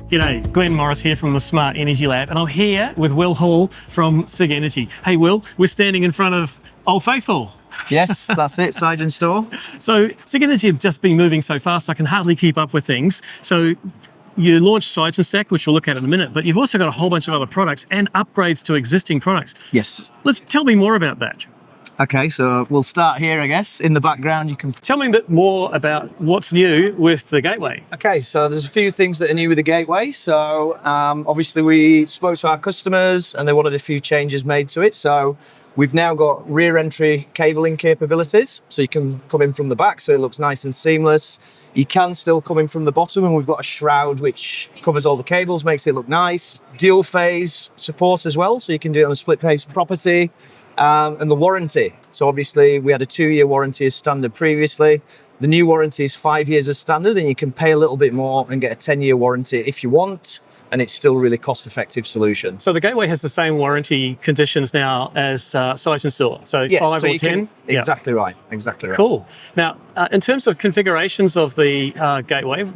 G'day, Glenn Morris here from the Smart Energy Lab, and I'm here with Will Hall from Sigenergy. Hey Will, we're standing in front of Old Faithful. Yes, that's it, Sigenergy store. So Sigenergy have just been moving so fast I can hardly keep up with things. So you launched Sigenergy, which we'll look at in a minute, but you've also got a whole bunch of other products and upgrades to existing products. Yes. Let's tell me more about that. Okay, so we'll start here, I guess. In the background, you can... Tell me a bit more about what's new with the gateway. Okay, so there's a few things that are new with the gateway. So obviously we spoke to our customers and they wanted a few changes made to it. So we've now got rear entry cabling capabilities. So you can come in from the back, so it looks nice and seamless. You can still come in from the bottom, and we've got a shroud which covers all the cables, makes it look nice. Dual phase support as well, so you can do it on a split phase property. And the warranty. So obviously we had a 2-year warranty as standard previously. The new warranty is 5 years as standard, and you can pay a little bit more and get a 10-year warranty if you want. And it's still a really cost-effective solution. So the gateway has the same warranty conditions now as Sigenergy store. So yeah, 5 so or 10? Exactly right, exactly right. Cool. Now, in terms of configurations of the gateway,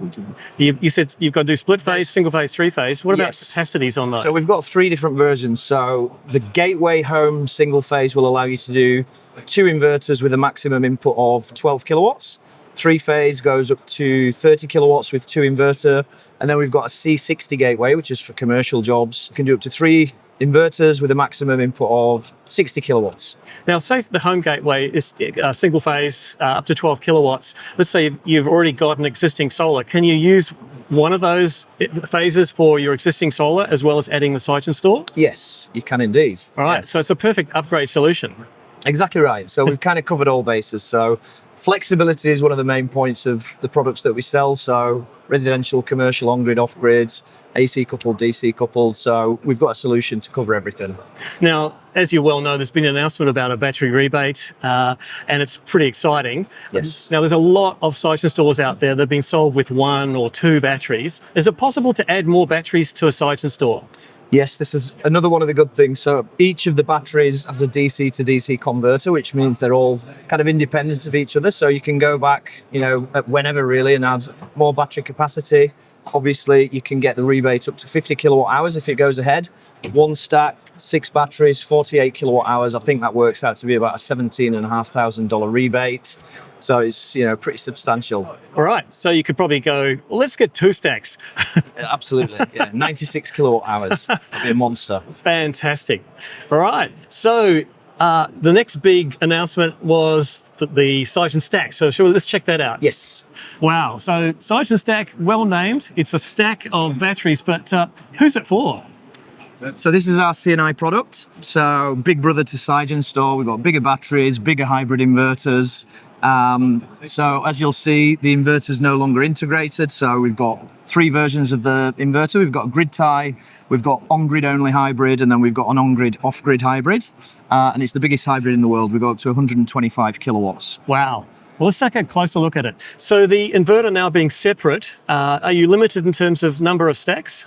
you said you've got to do split phase, single phase, 3-phase. What about capacities on those? So we've got 3 different versions. So the gateway home single phase will allow you to do 2 inverters with a maximum input of 12 kilowatts. 3-phase goes up to 30 kilowatts with 2 inverter. And then we've got a C60 gateway, which is for commercial jobs. You can do up to 3 inverters with a maximum input of 60 kilowatts. Now, say the home gateway is single phase up to 12 kilowatts. Let's say you've already got an existing solar. Can you use one of those phases for your existing solar as well as adding the Sigenergy store? Yes, you can indeed. All right, yes. So it's a perfect upgrade solution. Exactly right. So we've kind of covered all bases. So flexibility is one of the main points of the products that we sell. So residential, commercial, on-grid, off-grid, AC coupled, DC coupled. So we've got a solution to cover everything. Now, as you well know, there's been an announcement about a battery rebate, and it's pretty exciting. Yes. Now, there's a lot of Sigenergy stores out there that have been sold with 1 or 2 batteries. Is it possible to add more batteries to a Sigenergy store? Yes, this is another one of the good things. So each of the batteries has a DC to DC converter, which means they're all kind of independent of each other. So you can go back, whenever really, and add more battery capacity. Obviously, you can get the rebate up to 50 kilowatt hours if it goes ahead. 1 stack, 6 batteries, 48 kilowatt hours. I think that works out to be about a $17,500 rebate. So it's, pretty substantial. All right. So you could probably go, well, let's get 2 stacks. Absolutely. Yeah. 96 kilowatt hours. That'd be a monster. Fantastic. All right. So the next big announcement was the Sigenergy stack. So let's check that out. Yes. Wow. So Sigenergy stack, well named. It's a stack of batteries, but who's it for? So this is our C&I product. So big brother to Sigenergy store. We've got bigger batteries, bigger hybrid inverters. So as you'll see, the inverter is no longer integrated. So we've got 3 versions of the inverter. We've got a grid tie, we've got on-grid only hybrid, and then we've got an on-grid, off-grid hybrid. And it's the biggest hybrid in the world. We go up to 125 kilowatts. Wow. Well, let's take a closer look at it. So the inverter now being separate, are you limited in terms of number of stacks?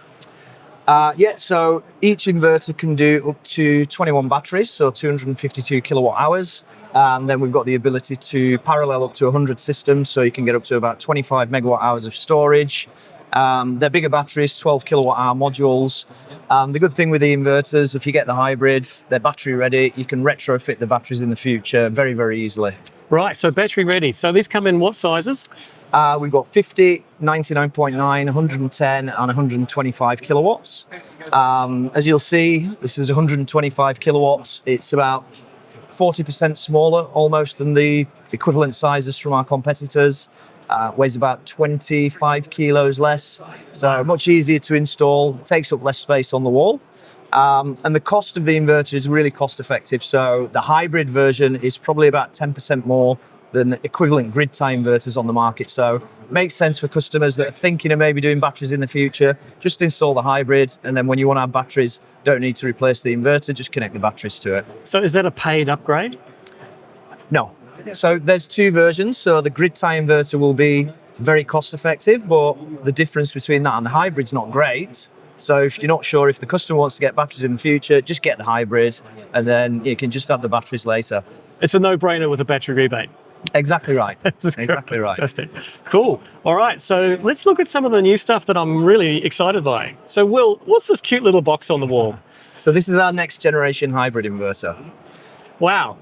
Yeah, so each inverter can do up to 21 batteries, so 252 kilowatt hours. And then we've got the ability to parallel up to 100 systems, so you can get up to about 25 megawatt hours of storage. They're bigger batteries, 12 kilowatt hour modules. The good thing with the inverters, if you get the hybrid, they're battery ready. You can retrofit the batteries in the future very, very easily. Right, so battery ready. So these come in what sizes? We've got 50, 99.9, 110 and 125 kilowatts. As you'll see, this is 125 kilowatts. It's about 40% smaller almost than the equivalent sizes from our competitors. Weighs about 25 kilos less, so much easier to install, takes up less space on the wall. And the cost of the inverter is really cost effective. So the hybrid version is probably about 10% more than equivalent grid tie inverters on the market. So it makes sense for customers that are thinking of maybe doing batteries in the future. Just install the hybrid, and then when you want to have batteries, don't need to replace the inverter, just connect the batteries to it. So is that a paid upgrade? No. So there's 2 versions. So the grid tie inverter will be very cost effective, but the difference between that and the hybrid's not great. So if you're not sure if the customer wants to get batteries in the future, just get the hybrid, and then you can just add the batteries later. It's a no-brainer with a battery rebate. Exactly right. Exactly right. Fantastic. Cool. All right, so let's look at some of the new stuff that I'm really excited by. So Will, what's this cute little box on the wall? So this is our next generation hybrid inverter. Wow.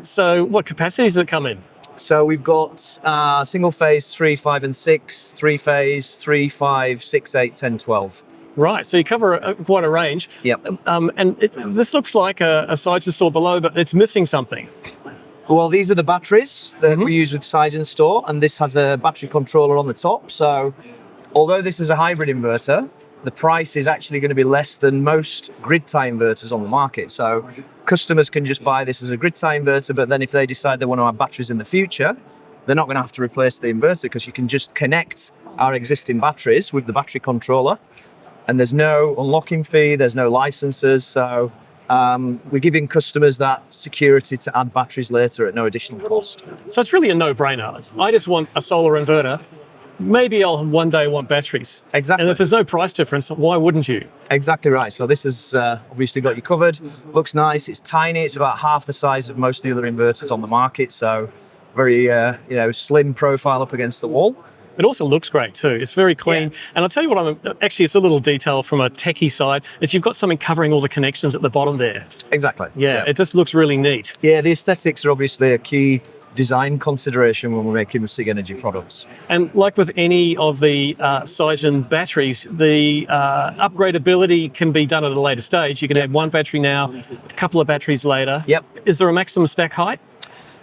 So what capacities does it come in? So we've got single phase 3, 5, and 6, 3 phase 3, 5, 6, 8, 10, 12. Right, so you cover quite a range. Yep. And this looks like a side store below, but it's missing something. Well, these are the batteries that we use with Sigenergy Store, and this has a battery controller on the top. So although this is a hybrid inverter, the price is actually going to be less than most grid tie inverters on the market. So customers can just buy this as a grid tie inverter, but then if they decide they want to have batteries in the future, they're not going to have to replace the inverter, because you can just connect our existing batteries with the battery controller, and there's no unlocking fee, there's no licenses. So we're giving customers that security to add batteries later at no additional cost. So it's really a no-brainer. I just want a solar inverter. Maybe I'll one day want batteries. Exactly. And if there's no price difference, why wouldn't you? Exactly right. So this has obviously got you covered. Looks nice. It's tiny. It's about half the size of most of the other inverters on the market. So very slim profile up against the wall. It also looks great too. It's very clean. Yeah. And I'll tell you what, actually it's a little detail from a techie side, is you've got something covering all the connections at the bottom there. Exactly. Yeah. It just looks really neat. Yeah, the aesthetics are obviously a key design consideration when we're making the Sigenergy products. And like with any of the Sigen batteries, the upgradability can be done at a later stage. You can add one battery now, a couple of batteries later. Yep. Is there a maximum stack height?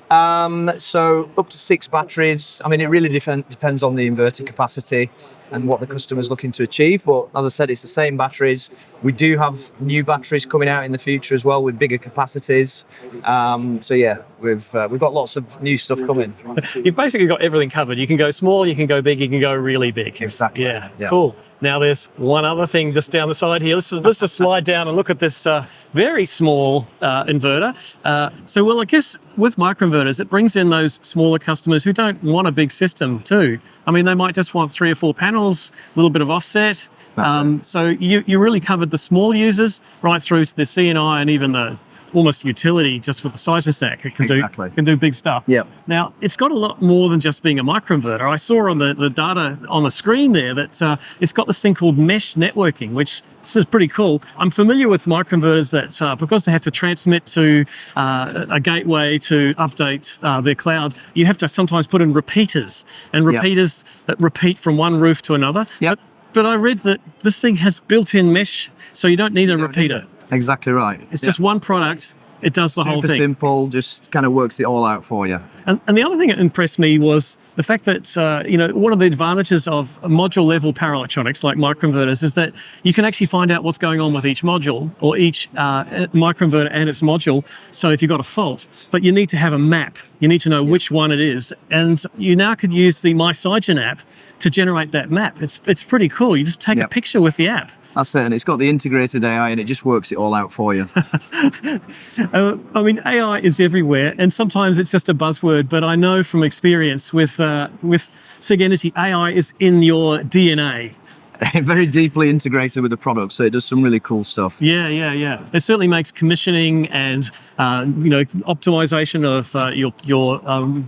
So up to 6 batteries. I mean, it really depends on the inverter capacity and what the customer's looking to achieve. But as I said, it's the same batteries. We do have new batteries coming out in the future as well with bigger capacities. So yeah, we've got lots of new stuff coming. You've basically got everything covered. You can go small, you can go big, you can go really big. Exactly. Yeah. Cool. Now there's one other thing just down the side here. Let's just slide down and look at this very small inverter. So, well, I guess with microinverters, it brings in those smaller customers who don't want a big system too. I mean, they might just want 3 or 4 panels, a little bit of offset. So you really covered the small users right through to the CNI and even the almost utility just with the Sigen stack. It can do big stuff. Yep. Now, it's got a lot more than just being a microinverter. I saw on the data on the screen there that it's got this thing called mesh networking, which this is pretty cool. I'm familiar with microinverters that because they have to transmit to a gateway to update their cloud, you have to sometimes put in repeaters, and repeaters that repeat from one roof to another. Yep. But I read that this thing has built-in mesh, so you don't need a repeater. Exactly right. It's just one product. It does the whole thing. Super simple, just kind of works it all out for you. And the other thing that impressed me was the fact that, one of the advantages of module level power electronics like microinverters is that you can actually find out what's going on with each module or each microinverter and its module. So if you've got a fault, but you need to have a map, you need to know which one it is. And you now could use the My Sigen app to generate that map. It's pretty cool. You just take a picture with the app. That's it, and it's got the integrated AI, and it just works it all out for you. I mean, AI is everywhere, and sometimes it's just a buzzword. But I know from experience with Sigenergy, AI is in your DNA. Very deeply integrated with the product, so it does some really cool stuff. Yeah. It certainly makes commissioning and optimization of your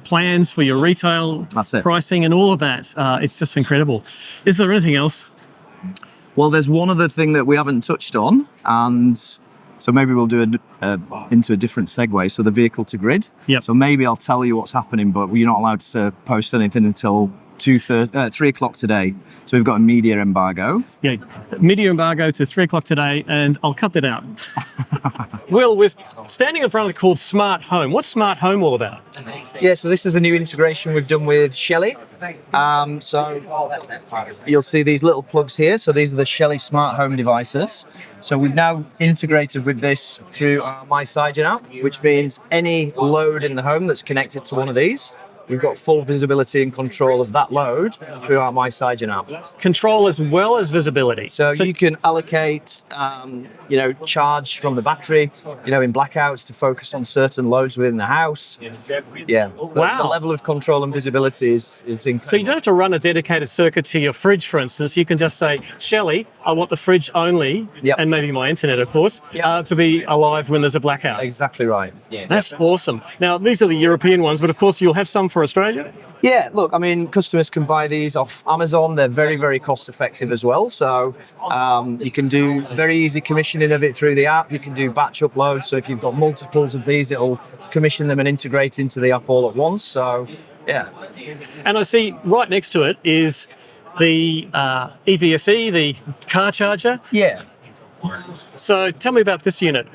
plans for your retail pricing and all of that. It's just incredible. Is there anything else? Well, there's one other thing that we haven't touched on, and so maybe we'll do into a different segue. So the vehicle to grid. Yep. So maybe I'll tell you what's happening, but you're not allowed to post anything until 3 o'clock today. So we've got a media embargo. Yeah, media embargo to 3 o'clock today, and I'll cut that out. Well, we're standing in front of it called Smart Home. What's Smart Home all about? Yeah, so this is a new integration we've done with Shelly. So you'll see these little plugs here. So these are the Shelly Smart Home devices. So we've now integrated with this through our My Sigen app, which means any load in the home that's connected to one of these, we've got full visibility and control of that load through our My Sigen app. Control as well as visibility. So you can allocate, charge from the battery, in blackouts to focus on certain loads within the house. Yeah. Wow. The level of control and visibility is incredible. So you don't have to run a dedicated circuit to your fridge, for instance. You can just say, Shelly, I want the fridge only, and maybe my internet, of course, to be alive when there's a blackout. Exactly right. That's awesome. Now, these are the European ones, but of course you'll have some for for Australia? Yeah, look, I mean, customers can buy these off Amazon. They're very, very cost effective as well. So you can do very easy commissioning of it through the app. You can do batch upload. So if you've got multiples of these, it'll commission them and integrate into the app all at once. So, yeah. And I see right next to it is the EVSE, the car charger. Yeah. So tell me about this unit.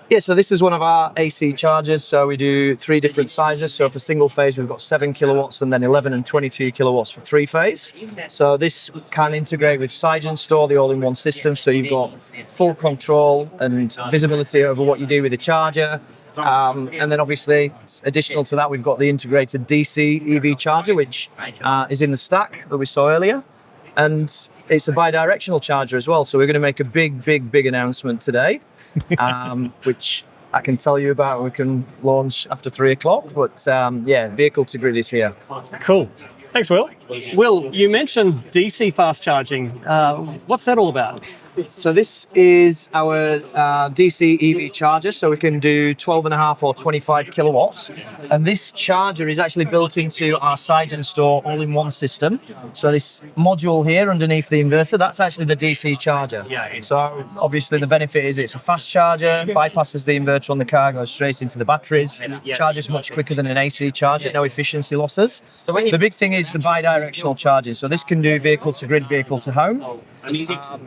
Yeah, so this is one of our AC chargers. So we do 3 different sizes. So for single phase, we've got 7 kilowatts and then 11 and 22 kilowatts for 3 phase. So this can integrate with Sigenergy, the all-in-one system. So you've got full control and visibility over what you do with the charger. And then obviously, additional to that, we've got the integrated DC EV charger, which is in the stack that we saw earlier. And it's a bi-directional charger as well. So we're going to make a big announcement today. Which I can tell you about. We can launch after 3 o'clock, but yeah, vehicle to grid is here. Cool. Thanks, Will. Will, you mentioned DC fast charging. What's that all about? So this is our DC EV charger, so we can do 12.5 or 25 kilowatts. And this charger is actually built into our Sigenergy all-in-one system. So this module here underneath the inverter, that's actually the DC charger. So obviously the benefit is it's a fast charger, bypasses the inverter on the car, goes straight into the batteries, charges much quicker than an AC charger, no efficiency losses. So the big thing is the bi-directional charging. So this can do vehicle to grid, vehicle to home.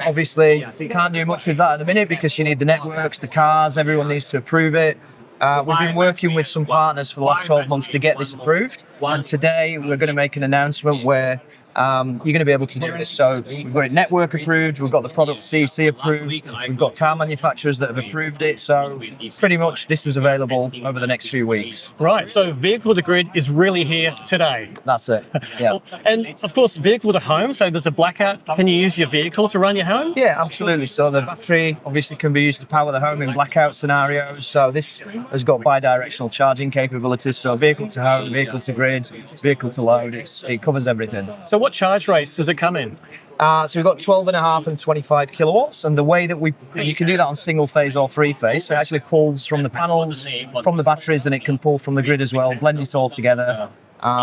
Obviously, you can't do much with that at the minute because you need the networks, the cars, everyone needs to approve it. We've been working with some partners for the last 12 months to get this approved. And today we're going to make an announcement where you're going to be able to do this. So we've got it network approved, we've got the product CC approved, we've got car manufacturers that have approved it. So pretty much this is available over the next few weeks. Right, so vehicle to grid is really here today. That's it. Yeah. And of course, vehicle to home. So there's a blackout. Can you use your vehicle to run your home? Yeah, absolutely. So the battery obviously can be used to power the home in blackout scenarios. So this has got bi-directional charging capabilities. So vehicle to home, vehicle to grid, vehicle to load. It covers everything. So what charge rates does it come in? So we've got 12.5 and 25 kilowatts, and the way that you can do that on single phase or 3 phase, so it actually pulls from the panels, from the batteries, and it can pull from the grid as well, blend it all together.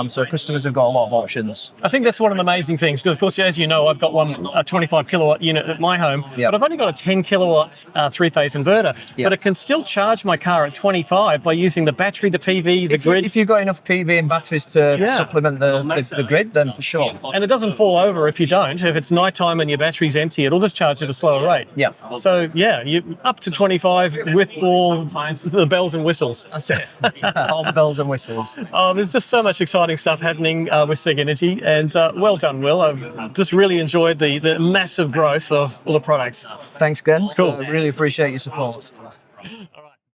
So customers have got a lot of options. I think that's one of the amazing things, because of course, as you know, I've got a 25 kilowatt unit at my home, but I've only got a 10 kilowatt 3-phase inverter, but it can still charge my car at 25 by using the battery, the PV, the grid. If you've got enough PV and batteries to supplement the grid, then for sure. And it doesn't fall over if you don't. If it's nighttime and your battery's empty, it'll just charge at a slower rate. Yeah. So yeah, you up to 25 with all the bells and whistles. That's it. All the bells and whistles. Oh, there's just so much exciting stuff happening with Sigenergy, and well done, Will. I've just really enjoyed the massive growth of all the products. Thanks, Glenn. Cool. I really appreciate your support. All right.